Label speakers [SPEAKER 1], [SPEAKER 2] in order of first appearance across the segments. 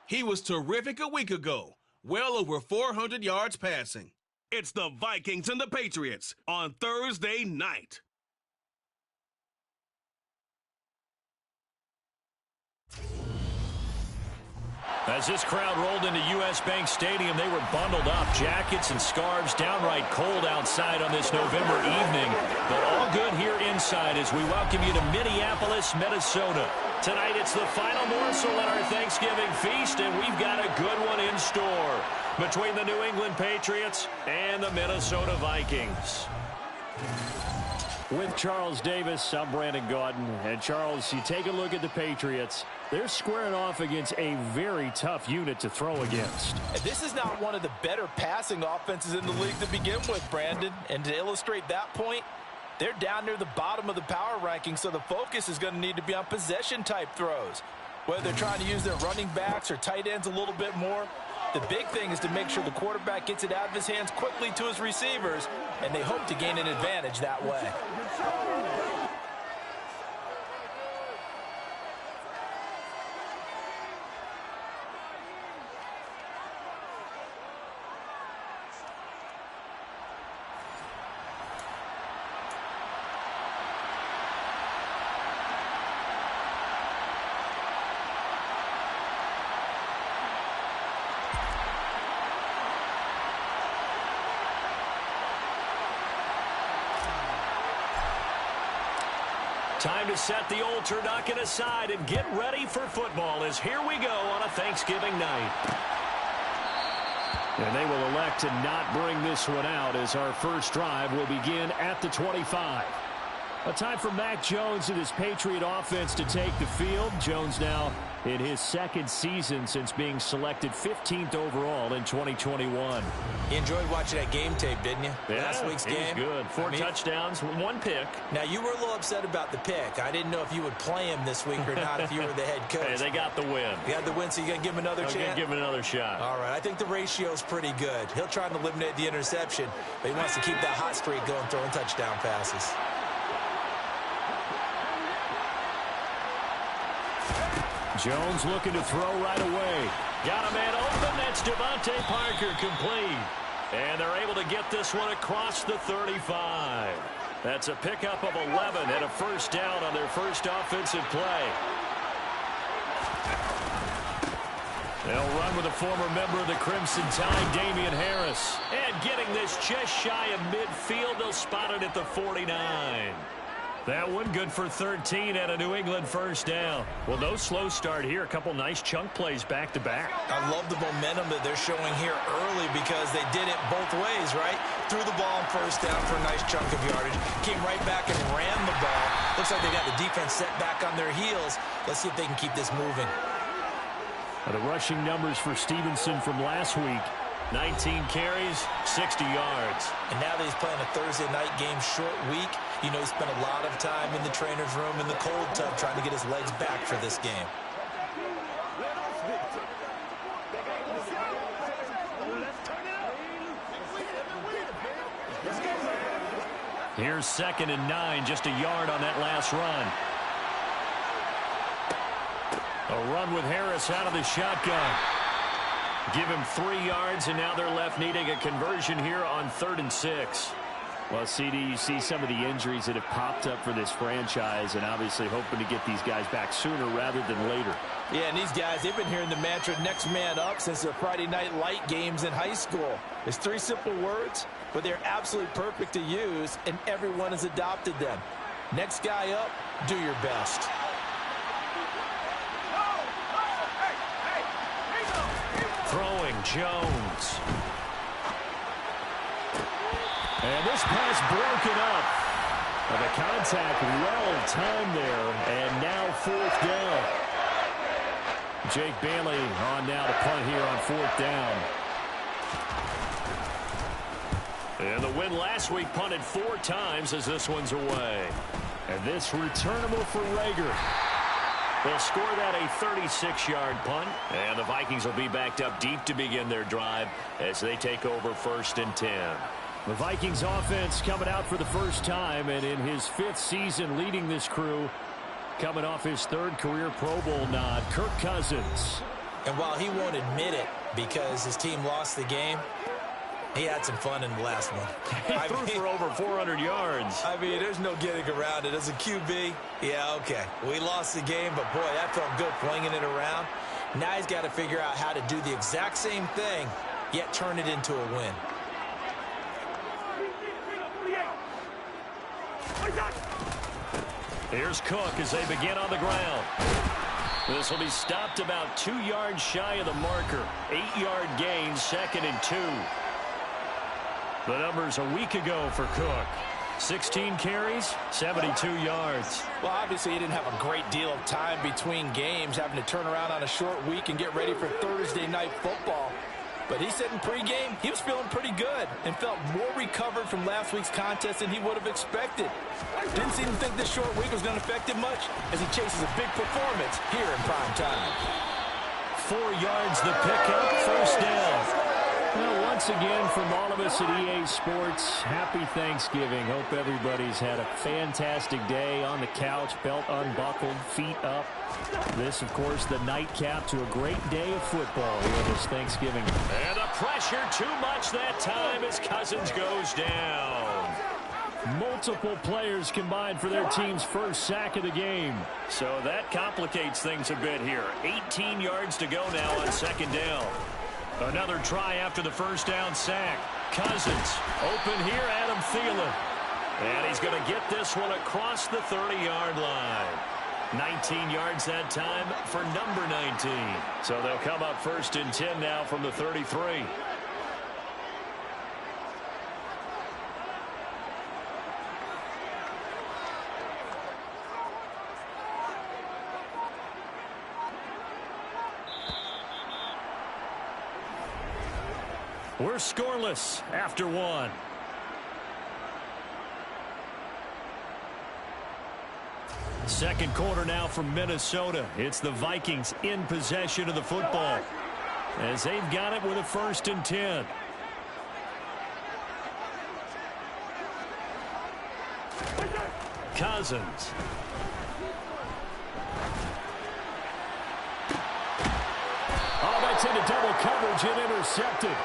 [SPEAKER 1] He was terrific a week ago, well over 400 yards passing. It's the Vikings and the Patriots on Thursday night.
[SPEAKER 2] As this crowd rolled into U.S. Bank Stadium, they were bundled up, jackets and scarves, downright cold outside on this November evening. But all good here inside as we welcome you to Minneapolis, Minnesota. Tonight it's the final morsel in our Thanksgiving feast, and we've got a good one in store between the New England Patriots and the Minnesota Vikings. With Charles Davis, I'm Brandon Gaudin. And Charles, you take a look at the Patriots. They're squaring off against a very tough unit to throw against.
[SPEAKER 3] This is not one of the better passing offenses in the league to begin with, Brandon. And to illustrate that point, they're down near the bottom of the power ranking, so the focus is going to need to be on possession-type throws. Whether they're trying to use their running backs or tight ends a little bit more, the big thing is to make sure the quarterback gets it out of his hands quickly to his receivers, and they hope to gain an advantage that way.
[SPEAKER 2] Time to set the old turducken aside and get ready for football as here we go on a Thanksgiving night. And they will elect to not bring this one out as our first drive will begin at the 25. A time for Mac Jones and his Patriot offense to take the field. Jones now in his second season since being selected 15th overall in 2021.
[SPEAKER 3] You enjoyed watching that game tape, didn't you?
[SPEAKER 2] Yeah,
[SPEAKER 3] Last week's game.
[SPEAKER 2] It was good. Four touchdowns, one pick.
[SPEAKER 3] Now, you were a little upset about the pick. I didn't know if you would play him this week or not if you were the head coach.
[SPEAKER 2] Hey, they got the win.
[SPEAKER 3] You got the win, so you're going to give him another chance?
[SPEAKER 2] I'm going to give him another shot.
[SPEAKER 3] All right, I think the ratio's pretty good. He'll try and eliminate the interception, but he wants to keep that hot streak going, throwing touchdown passes.
[SPEAKER 2] Jones looking to throw right away. Got a man open. That's Devontae Parker complete. And they're able to get this one across the 35. That's a pickup of 11 and a first down on their first offensive play. They'll run with a former member of the Crimson Tide, Damian Harris. And getting this just shy of midfield, they'll spot it at the 49. That one good for 13 and a New England first down. Well, no slow start here. A couple nice chunk plays back-to-back.
[SPEAKER 3] I love the momentum that they're showing here early because they did it both ways, right? Threw the ball on first down for a nice chunk of yardage. Came right back and ran the ball. Looks like they got the defense set back on their heels. Let's see if they can keep this moving.
[SPEAKER 2] The rushing numbers for Stevenson from last week. 19 carries, 60 yards.
[SPEAKER 3] And now that he's playing a Thursday night game, short week, you know he spent a lot of time in the trainer's room in the cold tub trying to get his legs back for this game.
[SPEAKER 2] Here's 2nd and 9, just a yard on that last run. A run with Harris out of the shotgun. Give him 3 yards, and now they're left needing a conversion here on 3rd and 6. Well, CD, you see some of the injuries that have popped up for this franchise, and obviously hoping to get these guys back sooner rather than later.
[SPEAKER 3] Yeah, and these guys, they've been hearing the mantra, next man up, since their Friday night light games in high school. It's 3 simple words, but they're absolutely perfect to use, and everyone has adopted them. Next guy up, do your best.
[SPEAKER 2] Throwing Jones. And this pass broken up. And the contact well timed there. And now 4th down. Jake Bailey on now to punt here on 4th down. And the win last week punted 4 times as this one's away. And this returnable for Rager. They'll score that a 36-yard punt, and the Vikings will be backed up deep to begin their drive as they take over 1st and 10. The Vikings offense coming out for the first time, and in his 5th season leading this crew, coming off his 3rd career Pro Bowl nod, Kirk Cousins.
[SPEAKER 3] And while he won't admit it because his team lost the game, he had some fun in the last one.
[SPEAKER 2] He threw for over 400 yards.
[SPEAKER 3] I mean, there's no getting around it. As a QB, yeah, okay. We lost the game, but, boy, that felt good flinging it around. Now he's got to figure out how to do the exact same thing, yet turn it into a win.
[SPEAKER 2] Here's Cook as they begin on the ground. This will be stopped about 2 yards shy of the marker. 8-yard gain, 2nd and 2. The numbers a week ago for Cook. 16 carries, 72 yards.
[SPEAKER 3] Well, obviously he didn't have a great deal of time between games, having to turn around on a short week and get ready for Thursday night football. But he said in pregame he was feeling pretty good and felt more recovered from last week's contest than he would have expected. Didn't seem to think this short week was going to affect him much as he chases a big performance here in prime time.
[SPEAKER 2] 4 yards the pickup, first down. Well, once again, from all of us at EA Sports, happy Thanksgiving. Hope everybody's had a fantastic day on the couch, belt unbuckled, feet up. This, of course, the nightcap to a great day of football here this Thanksgiving. And the pressure too much that time as Cousins goes down. Multiple players combined for their team's first sack of the game. So that complicates things a bit here. 18 yards to go now on 2nd down. Another try after the first down sack. Cousins open here, Adam Thielen. And he's going to get this one across the 30-yard line. 19 yards that time for number 19. So they'll come up 1st and 10 now from the 33. We're scoreless after 1. Second quarter now from Minnesota. It's the Vikings in possession of the football as they've got it with a 1st and 10. Cousins. Oh, that's into double coverage and intercepted.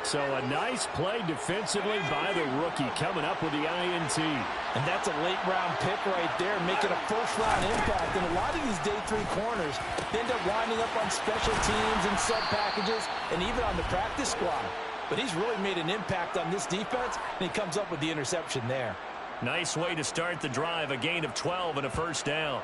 [SPEAKER 2] So a nice play defensively by the rookie coming up with the INT.
[SPEAKER 3] And that's a late-round pick right there, making a first-round impact. And a lot of these day 3 corners end up winding up on special teams and sub-packages and even on the practice squad. But he's really made an impact on this defense, and he comes up with the interception there.
[SPEAKER 2] Nice way to start the drive, a gain of 12 and a first down.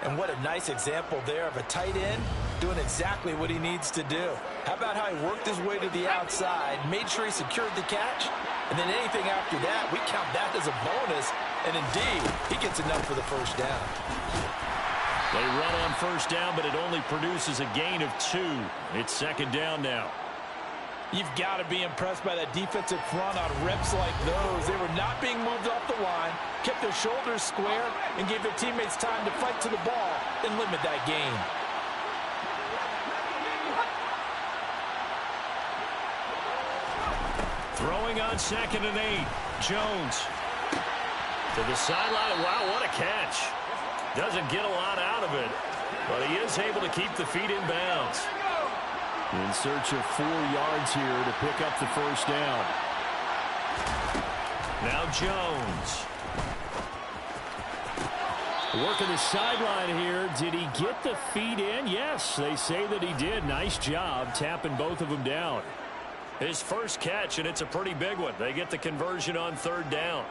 [SPEAKER 3] And what a nice example there of a tight end doing exactly what he needs to do. How about how he worked his way to the outside, made sure he secured the catch, and then anything after that, we count that as a bonus. And indeed, he gets enough for the first down.
[SPEAKER 2] They run on first down, but it only produces a gain of 2. It's 2nd down now.
[SPEAKER 3] You've got to be impressed by that defensive front on reps like those. They were not being moved off the line, kept their shoulders square, and gave their teammates time to fight to the ball and limit that gain.
[SPEAKER 2] Throwing on 2nd and 8. Jones to the sideline. Wow, what a catch. Doesn't get a lot out of it, but he is able to keep the feet in bounds. In search of 4 yards here to pick up the first down. Now Jones. Working the sideline here. Did he get the feet in? Yes, they say that he did. Nice job tapping both of them down. His first catch, and it's a pretty big one. They get the conversion on 3rd down.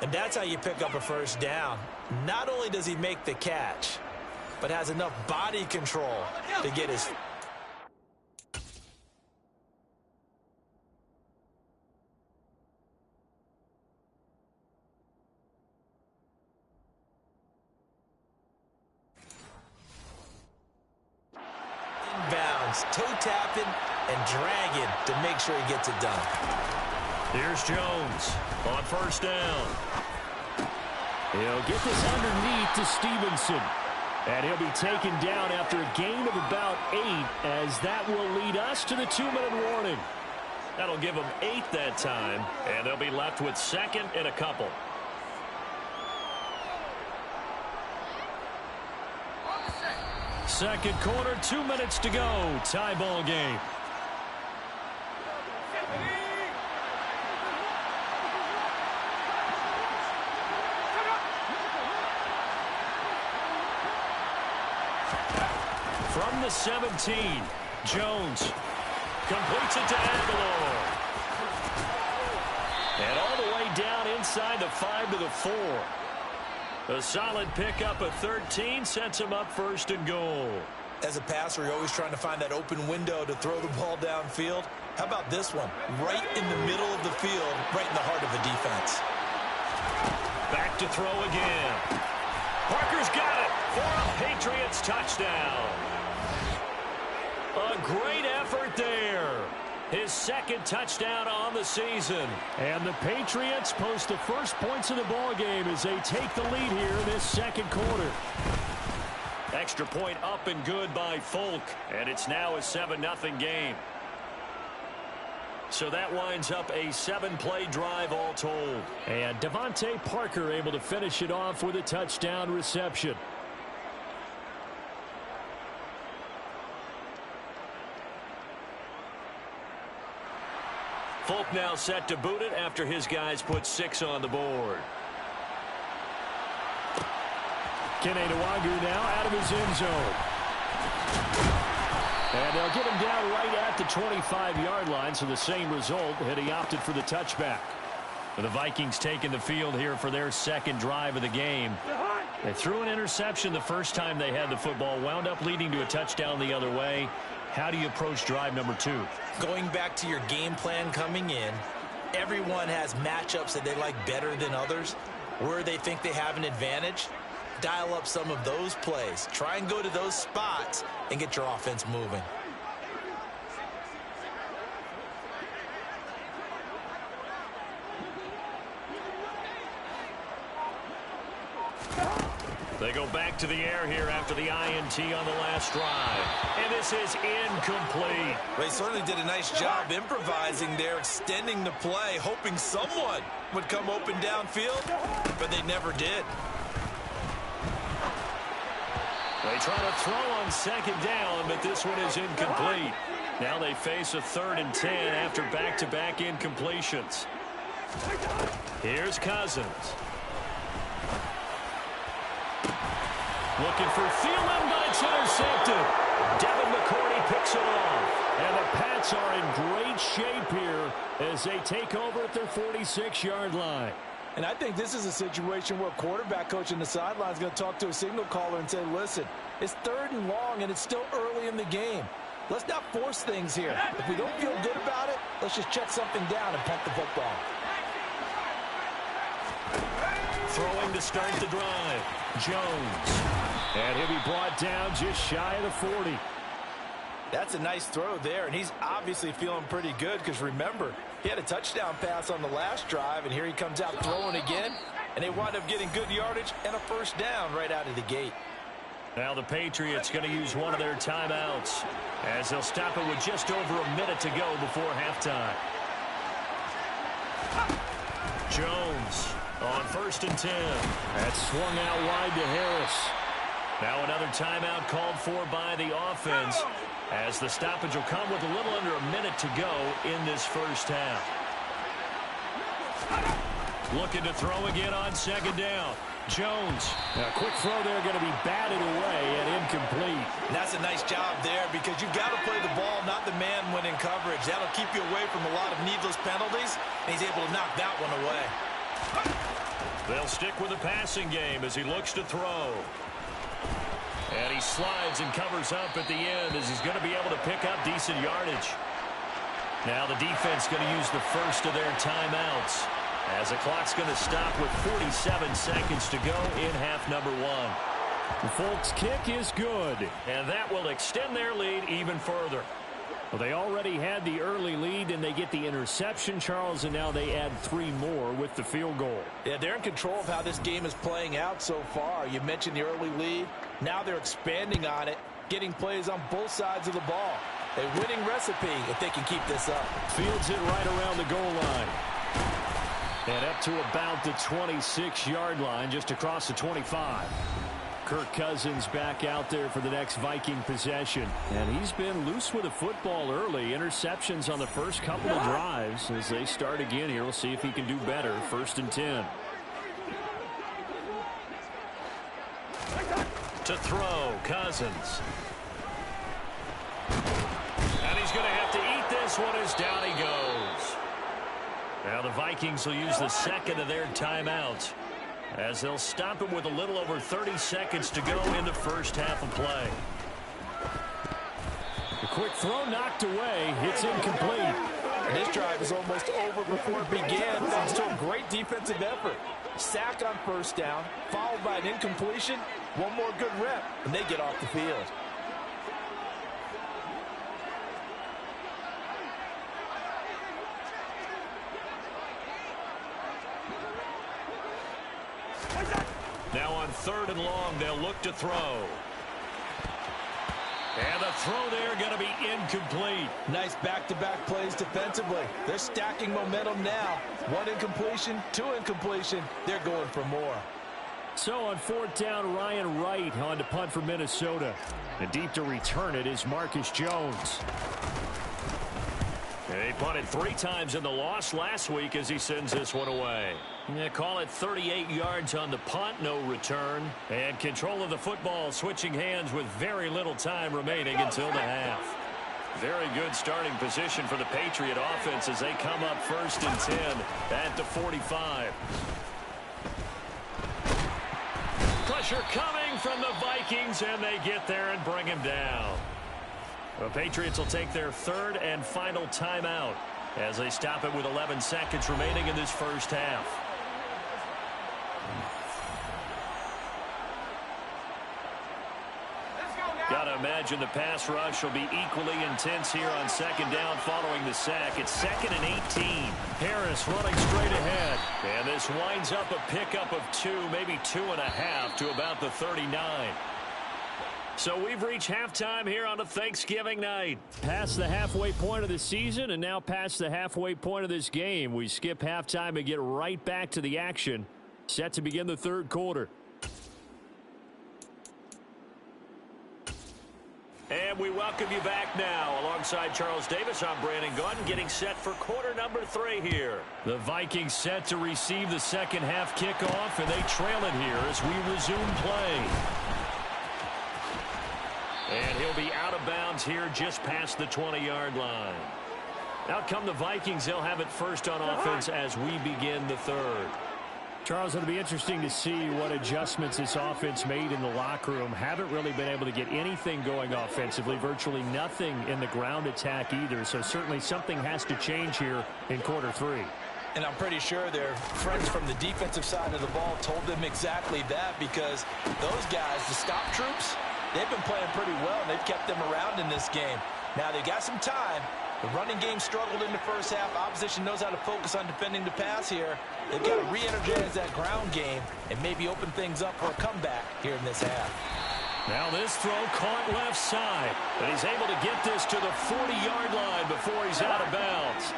[SPEAKER 3] And that's how you pick up a first down. Not only does he make the catch, but has enough body control to get his... inbounds, toe-tapping, and dragging to make sure he gets it done.
[SPEAKER 2] Here's Jones on first down. He'll get this underneath to Stevenson. And he'll be taken down after a gain of about 8, as that will lead us to the 2-minute warning. That'll give them 8 that time, and they'll be left with 2nd and a couple. Second quarter, 2 minutes to go. Tie ball game. From the 17, Jones completes it to Aguilar. And all the way down inside the 5 to the 4. A solid pickup of 13 sets him up first and goal.
[SPEAKER 3] As a passer, you're always trying to find that open window to throw the ball downfield. How about this one? Right in the middle of the field, right in the heart of the defense.
[SPEAKER 2] Back to throw again. Parker's got it for a Patriots touchdown. A great effort there. His second touchdown on the season. And the Patriots post the first points of the ball game as they take the lead here in this second quarter. Extra point up and good by Folk. And it's now a 7-0 game. So that winds up a 7-play drive all told. And Devontae Parker able to finish it off with a touchdown reception. Folk now set to boot it after his guys put 6 on the board. Kene Nwagu now out of his end zone. And they'll get him down right at the 25-yard line, so the same result, had he opted for the touchback. The Vikings taking the field here for their second drive of the game. They threw an interception the first time they had the football, wound up leading to a touchdown the other way. How do you approach drive number 2?
[SPEAKER 3] Going back to your game plan coming in, everyone has matchups that they like better than others. Where they think they have an advantage, dial up some of those plays. Try and go to those spots and get your offense moving.
[SPEAKER 2] They go back to the air here after the INT on the last drive. And this is incomplete.
[SPEAKER 3] They certainly did a nice job improvising there, extending the play, hoping someone would come open downfield, but they never did.
[SPEAKER 2] They try to throw on second down, but this one is incomplete. Now they face a 3rd and 10 after back-to-back incompletions. Here's Cousins. Looking for Thielen, but it's intercepted. Devin McCourty picks it off. And the Pats are in great shape here as they take over at their 46-yard line.
[SPEAKER 4] And I think this is a situation where a quarterback coach in the sideline is going to talk to a signal caller and say, listen, it's 3rd and long and it's still early in the game. Let's not force things here. If we don't feel good about it, let's just check something down and punt the football.
[SPEAKER 2] Throwing to start the drive, Jones. And he'll be brought down just shy of the 40.
[SPEAKER 3] That's a nice throw there, and he's obviously feeling pretty good because, remember, he had a touchdown pass on the last drive, and here he comes out throwing again, and they wind up getting good yardage and a first down right out of the gate.
[SPEAKER 2] Now the Patriots going to use one of their timeouts as they'll stop it with just over a minute to go before halftime. Jones on 1st and 10. That's swung out wide to Harris. Now another timeout called for by the offense as the stoppage will come with a little under a minute to go in this first half. Looking to throw again on second down. Jones. A quick throw there going to be batted away and incomplete.
[SPEAKER 3] And that's a nice job there because you've got to play the ball, not the man when in coverage. That'll keep you away from a lot of needless penalties, and he's able to knock that one away.
[SPEAKER 2] They'll stick with the passing game as he looks to throw. And he slides and covers up at the end as he's going to be able to pick up decent yardage. Now the defense going to use the first of their timeouts as the clock's going to stop with 47 seconds to go in half number 1.
[SPEAKER 4] The Folks' kick is good.
[SPEAKER 2] And that will extend their lead even further.
[SPEAKER 4] Well, they already had the early lead, and they get the interception, Charles, and now they add 3 more with the field goal.
[SPEAKER 3] Yeah, they're in control of how this game is playing out so far. You mentioned the early lead. Now they're expanding on it, getting plays on both sides of the ball. A winning recipe if they can keep this up.
[SPEAKER 4] Fields it right around the goal line. And up to about the 26-yard line, just across the 25.
[SPEAKER 2] Kirk Cousins back out there for the next Viking possession. And he's been loose with the football early. Interceptions on the first couple of drives. As they start again here, we'll see if he can do better. 1st and 10. To throw, Cousins. And he's going to have to eat this one as down he goes. Now the Vikings will use the second of their timeouts, as they'll stop him with a little over 30 seconds to go in the first half of play. The quick throw knocked away. It's incomplete.
[SPEAKER 4] And this drive is almost over before it began, thanks to a great defensive effort. Sack on 1st down, followed by an incompletion. One more good rep, and they get off the field.
[SPEAKER 2] Now on 3rd and long, they'll look to throw. And the throw there going to be incomplete.
[SPEAKER 4] Nice back-to-back plays defensively. They're stacking momentum now. 1 incompletion, 2 incompletion. They're going for more.
[SPEAKER 2] So on 4th down, Ryan Wright on to punt for Minnesota. And deep to return it is Marcus Jones. He punted 3 times in the loss last week as he sends this one away. Call it 38 yards on the punt, no return. And control of the football switching hands with very little time remaining until the half. Very good starting position for the Patriot offense as they come up 1st and 10 at the 45. Pressure coming from the Vikings, and they get there and bring him down. The Patriots will take their 3rd and final timeout as they stop it with 11 seconds remaining in this first half. Got to imagine the pass rush will be equally intense here on 2nd down following the sack. It's 2nd and 18. Harris running straight ahead. And this winds up a pickup of 2, maybe 2.5 to about the 39. So we've reached halftime here on a Thanksgiving night. Past the halfway point of the season and now past the halfway point of this game. We skip halftime and get right back to the action. Set to begin the 3rd quarter. And we welcome you back now. Alongside Charles Davis, I'm Brandon Gordon, getting set for quarter number 3 here. The Vikings set to receive the second half kickoff, and they trail it here as we resume play. And he'll be out of bounds here just past the 20-yard line. Out come the Vikings. They'll have it first on offense as we begin the 3rd. Charles, it'll be interesting to see what adjustments this offense made in the locker room. Haven't really been able to get anything going offensively, virtually nothing in the ground attack either. So certainly something has to change here in quarter 3.
[SPEAKER 4] And I'm pretty sure their friends from the defensive side of the ball told them exactly that, because those guys, the stop troops, they've been playing pretty well, and they've kept them around in this game. Now they've got some time. The running game struggled in the first half. Opposition knows how to focus on defending the pass here. They've got to re-energize that ground game and maybe open things up for a comeback here in this half.
[SPEAKER 2] Now this throw caught left side. But he's able to get this to the 40-yard line before he's out of bounds.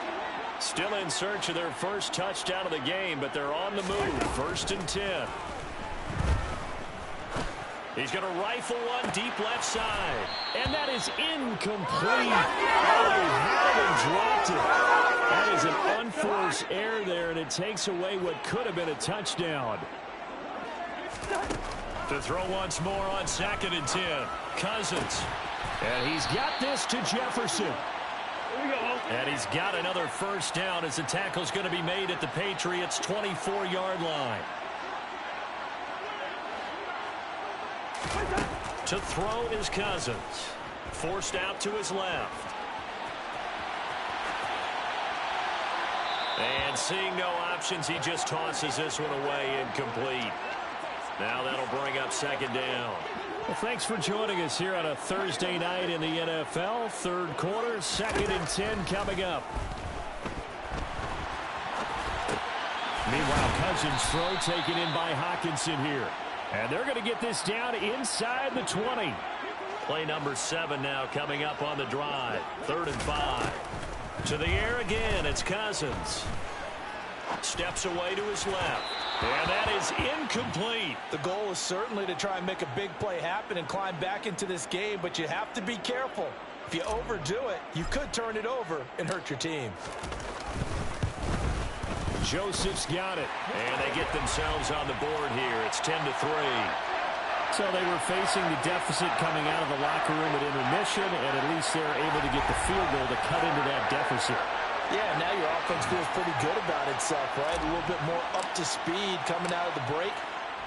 [SPEAKER 2] Still in search of their first touchdown of the game, but they're on the move. 1st and 10. He's going to rifle one deep left side. And that is incomplete. Oh, he had it and dropped it. That is an unforced error there, and it takes away what could have been a touchdown. To throw once more on 2nd and 10. Cousins. And he's got this to Jefferson. Here we go. And he's got another first down as the tackle's going to be made at the Patriots' 24-yard line. To throw is Cousins. Forced out to his left. And seeing no options, he just tosses this one away, incomplete. Now that'll bring up 2nd down. Well, thanks for joining us here on a Thursday night in the NFL. 3rd quarter, 2nd and 10 coming up. Meanwhile, Cousins' throw taken in by Hockenson here. And they're going to get this down inside the 20. Play number 7 now coming up on the drive. 3rd and 5. To the air again, it's Cousins. Steps away to his left. And that is incomplete.
[SPEAKER 4] The goal is certainly to try and make a big play happen and climb back into this game, but you have to be careful. If you overdo it, you could turn it over and hurt your team.
[SPEAKER 2] Joseph's got it. And they get themselves on the board here. It's 10-3. So they were facing the deficit coming out of the locker room at intermission, and at least they're able to get the field goal to cut into that deficit.
[SPEAKER 4] Yeah, now your offense feels pretty good about itself, right? A little bit more up to speed coming out of the break.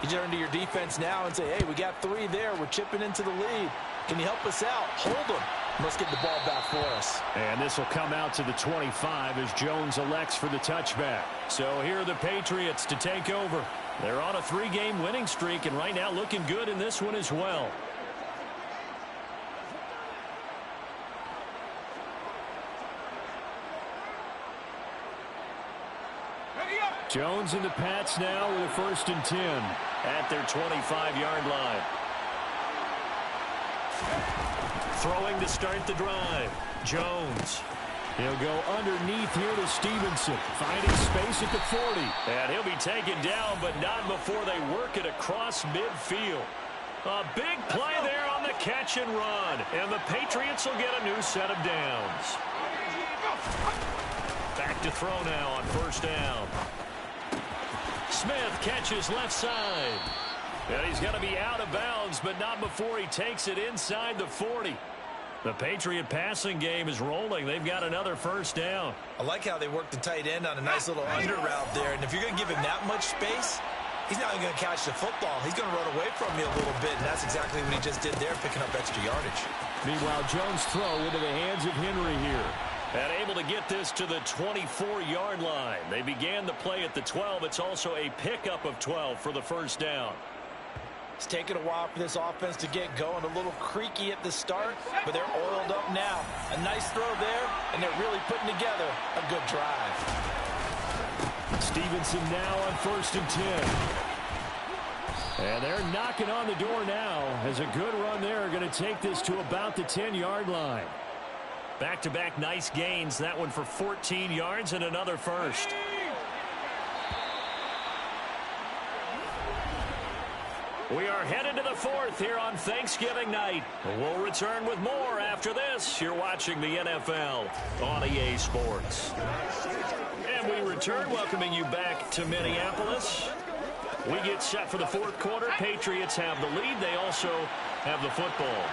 [SPEAKER 4] You turn to your defense now and say, hey, we got 3 there. We're chipping into the lead. Can you help us out? Hold them. Let's get the ball back for us.
[SPEAKER 2] And this will come out to the 25 as Jones elects for the touchback. So here are the Patriots to take over. They're on a 3-game winning streak, and right now looking good in this one as well. Jones and the Pats now with a 1st and 10 at their 25-yard line. Throwing to start the drive. Jones. He'll go underneath here to Stevenson. Finding space at the 40. And he'll be taken down, but not before they work it across midfield. A big play there on the catch and run. And the Patriots will get a new set of downs. Back to throw now on 1st down. Smith catches left side. And he's going to be out of bounds, but not before he takes it inside the 40. The Patriot passing game is rolling. They've got another 1st down.
[SPEAKER 4] I like how they work the tight end on a nice little under route there. And if you're going to give him that much space, he's not even going to catch the football. He's going to run away from you a little bit, and that's exactly what he just did there, picking up extra yardage.
[SPEAKER 2] Meanwhile, Jones' throw into the hands of Henry here. And able to get this to the 24-yard line. They began the play at the 12. It's also a pickup of 12 for the 1st down.
[SPEAKER 4] It's taken a while for this offense to get going. A little creaky at the start, but they're oiled up now. A nice throw there, and they're really putting together a good drive.
[SPEAKER 2] Stevenson now on 1st and 10. And they're knocking on the door now as a good run there are going to take this to about the 10-yard line. Back-to-back nice gains. That one for 14 yards and another 1st. We are headed to the 4th here on Thanksgiving night. We'll return with more after this. You're watching the NFL on EA Sports. And we return, welcoming you back to Minneapolis. We get set for the 4th quarter. Patriots have the lead. They also have the football.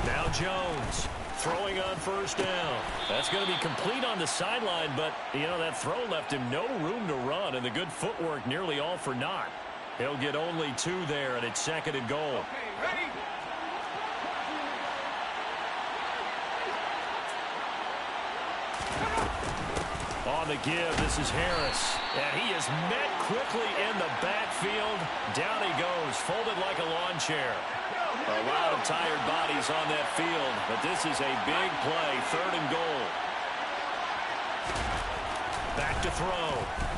[SPEAKER 2] Now Jones throwing on 1st down. That's going to be complete on the sideline, but, you know, that throw left him no room to run, and the good footwork nearly all for naught. He'll get only 2 there, and it's 2nd and goal. On the give, this is Harris. And he is met quickly in the backfield. Down he goes, folded like a lawn chair. A lot of tired bodies on that field, but this is a big play, 3rd and goal. Back to throw.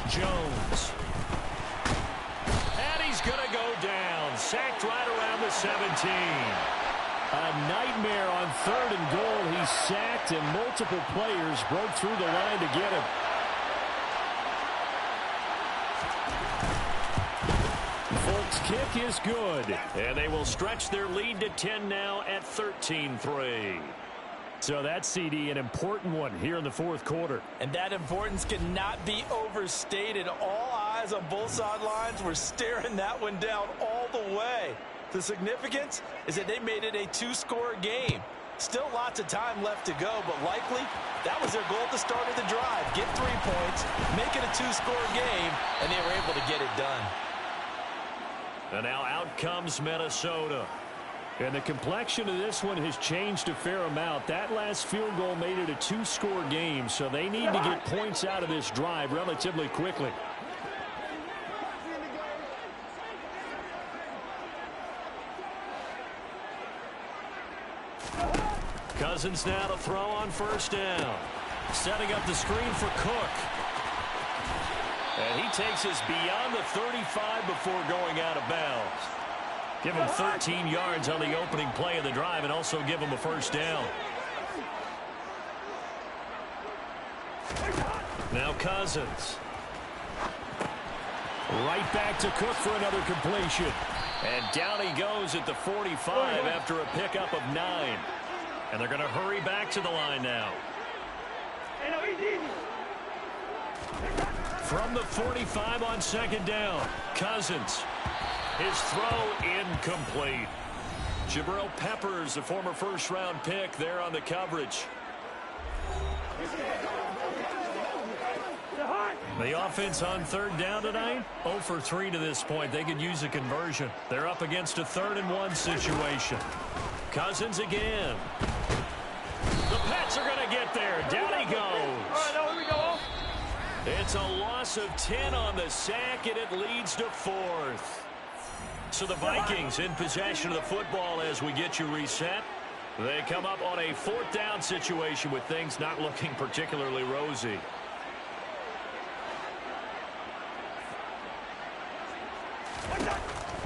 [SPEAKER 2] Jones. And he's going to go down. Sacked right around the 17. A nightmare on 3rd and goal. He's sacked, and multiple players broke through the line to get him. Folks' kick is good, and they will stretch their lead to 10 now at 13-3. So that's, CD, an important one here in the 4th quarter.
[SPEAKER 4] And that importance cannot be overstated. All eyes on both sidelines were staring that one down all the way. The significance is that they made it a 2-score game. Still lots of time left to go, but likely that was their goal at the start of the drive. Get 3 points, make it a 2-score game, and they were able to get it done.
[SPEAKER 2] And now out comes Minnesota. And the complexion of this one has changed a fair amount. That last field goal made it a 2-score game, so they need to get points out of this drive relatively quickly. Cousins now to throw on 1st down. Setting up the screen for Cook. And he takes us beyond the 35 before going out of bounds. Give him 13 yards on the opening play of the drive and also give him a 1st down. Now Cousins. Right back to Cook for another completion. And down he goes at the 45 after a pickup of 9. And they're going to hurry back to the line now. From the 45 on second down, Cousins. His throw incomplete. Jabril Peppers, the former first-round pick, there on the coverage. The offense on third down tonight, 0 for 3 to this point. They could use a conversion. They're up against a 3rd-and-1 situation. Cousins again. The Pats are going to get there. Down he goes. It's a loss of 10 on the sack, and it leads to 4th. So the Vikings in possession of the football as we get you reset. They come up on a 4th down situation with things not looking particularly rosy.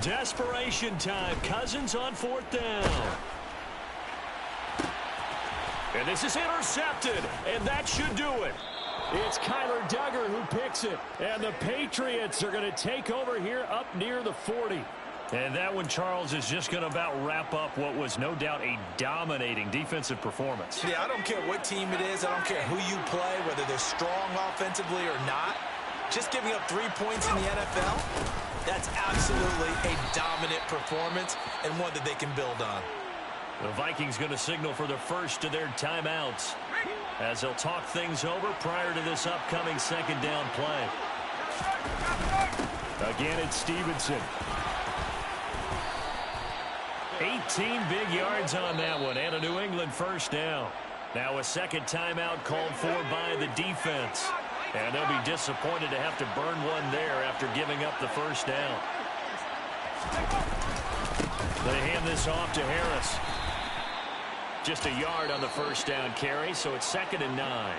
[SPEAKER 2] Desperation time. Cousins on 4th down. And this is intercepted, and that should do it. It's Kyler Duggar who picks it, and the Patriots are going to take over here up near the 40. And that one, Charles, is just going to about wrap up what was no doubt a dominating defensive performance.
[SPEAKER 4] Yeah, I don't care what team it is. I don't care who you play, whether they're strong offensively or not. Just giving up 3 points in the NFL, that's absolutely a dominant performance and one that they can build on.
[SPEAKER 2] The Vikings going to signal for the first of their timeouts as they'll talk things over prior to this upcoming 2nd down play. Again, it's Stevenson. 18 big yards on that one, and a New England first down. Now a 2nd timeout called for by the defense. And they'll be disappointed to have to burn one there after giving up the first down. They hand this off to Harris. Just a yard on the first down carry, so it's 2nd and 9.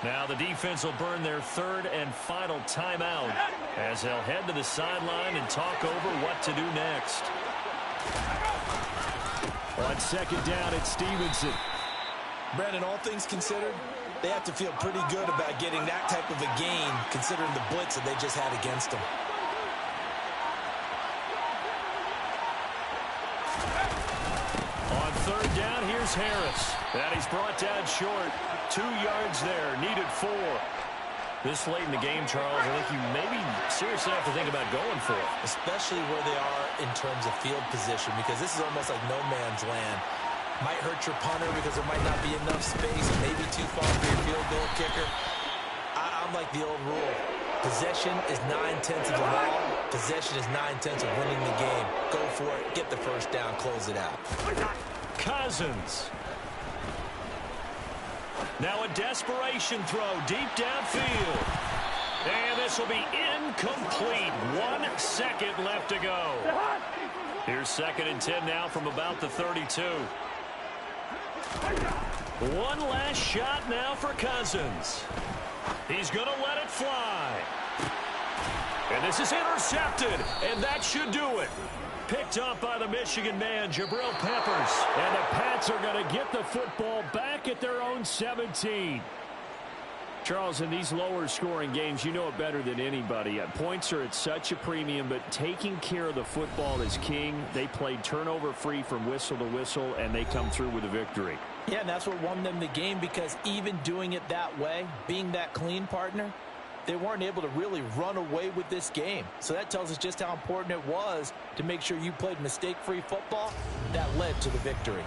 [SPEAKER 2] Now the defense will burn their 3rd and final timeout as they'll head to the sideline and talk over what to do next. On 2nd down, it's Stevenson.
[SPEAKER 4] Brandon, all things considered, they have to feel pretty good about getting that type of a gain considering the blitz that they just had against them.
[SPEAKER 2] On 3rd down, here's Harris. And he's brought down short. 2 yards there, needed 4. This late in the game, Charles, I think you maybe seriously have to think about going for it.
[SPEAKER 4] Especially where they are in terms of field position, because this is almost like no man's land. Might hurt your punter because there might not be enough space, maybe too far for your field goal kicker. I'm like the old rule. Possession is 9/10 of the law. Possession is 9/10 of winning the game. Go for it. Get the first down. Close it out.
[SPEAKER 2] Cousins. Now a desperation throw deep downfield. And this will be incomplete. 1 second left to go. Here's 2nd and 10 now from about the 32. One last shot now for Cousins. He's going to let it fly. And this is intercepted, and that should do it. Picked up by the Michigan man, Jabril Peppers. And the Pats are going to get the football back at their own 17.
[SPEAKER 5] Charles, in these lower-scoring games, you know it better than anybody. Points are at such a premium, but taking care of the football is king. They played turnover-free from whistle to whistle, and they come through with a victory.
[SPEAKER 4] Yeah, and that's what won them the game, because even doing it that way, being that clean partner, they weren't able to really run away with this game. So that tells us just how important it was to make sure you played mistake-free football. That led to the victory.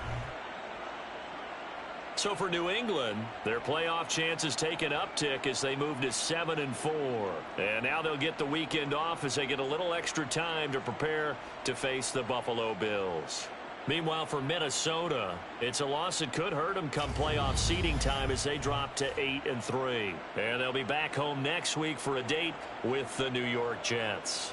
[SPEAKER 2] So for New England, their playoff chances take an uptick as they move to 7-4. And now they'll get the weekend off as they get a little extra time to prepare to face the Buffalo Bills. Meanwhile, for Minnesota, it's a loss that could hurt them come playoff seeding time as they drop to 8-3. And they'll be back home next week for a date with the New York Jets.